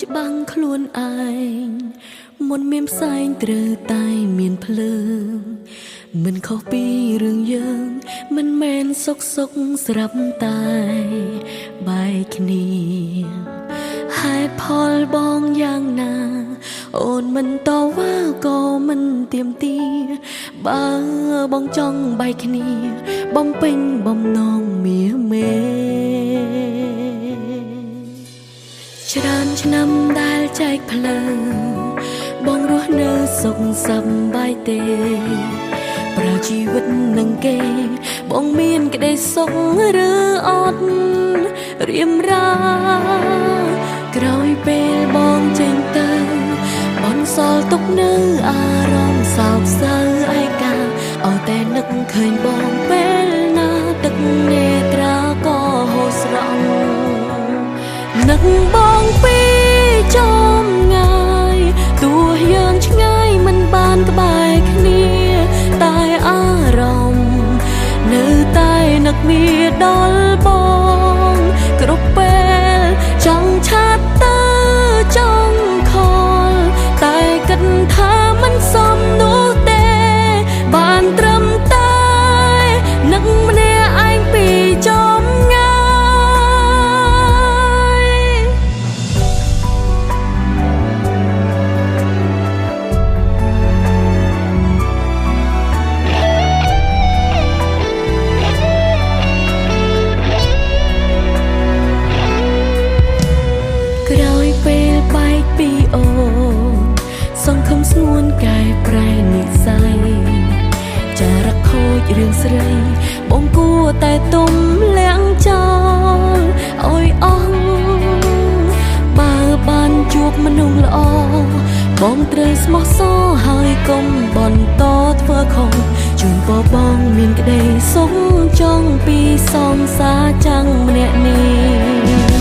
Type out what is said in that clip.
ច្បាំងខ្លួនឯងមុនមានផ្សែងត្រូវតែមានភ្លើងមិនខុសពីរឿងយើងមិនមែនសុកស្រាប់តែបែកគ្នាហេតុផលបងយ៉ាងណាអូនមិនតវ៉ាក៏មិនទៀមទីបើបងចង់បែកគ្នាបំពេញបំណងមាសមេច្រើនឆ្នាំដែលចែកផ្លូវបងរស់នៅសុខសប្បាយទេប្រើជីវិតនឹងគេបងមានក្តីសុខឬអត់រៀមរាក្រោយពេលបងចេញទៅបន្សល់ទុកនៅអារម្មណ៍សោកសៅឯកាអត់តែនឹកឃើញបងពេលណាទឹកនេត្រាក៏ហូរស្រង់នឹកបងពីចំងាយទោះយើងឆ្ងាយមិនបានក្បែរគ្នាតែអារម្មណ៍នៅតែនឹកវាដល់បងគ្រប់ពេលចង់ឆាតទៅចង់ខលតែគិតថាមិនសមនោះទេបានត្រឹមតែនឹកម្នាក់ឯងពីចំងាយក្រោយពេលបែកពីអូនសង្ឃឹមស្ងួនកែប្រែនិស្ស័យចារខូចរឿងស្រីបងគួរតែទុំលាក់ចោលអើយអស់បើបានជួបមនុស្សល្អបងត្រូវស្មោះសរហើយកុំបន្តធ្វើខុសជូនពរបងមានក្តីសុខចង់ពីសងសាចាំងម្នាក់នេះ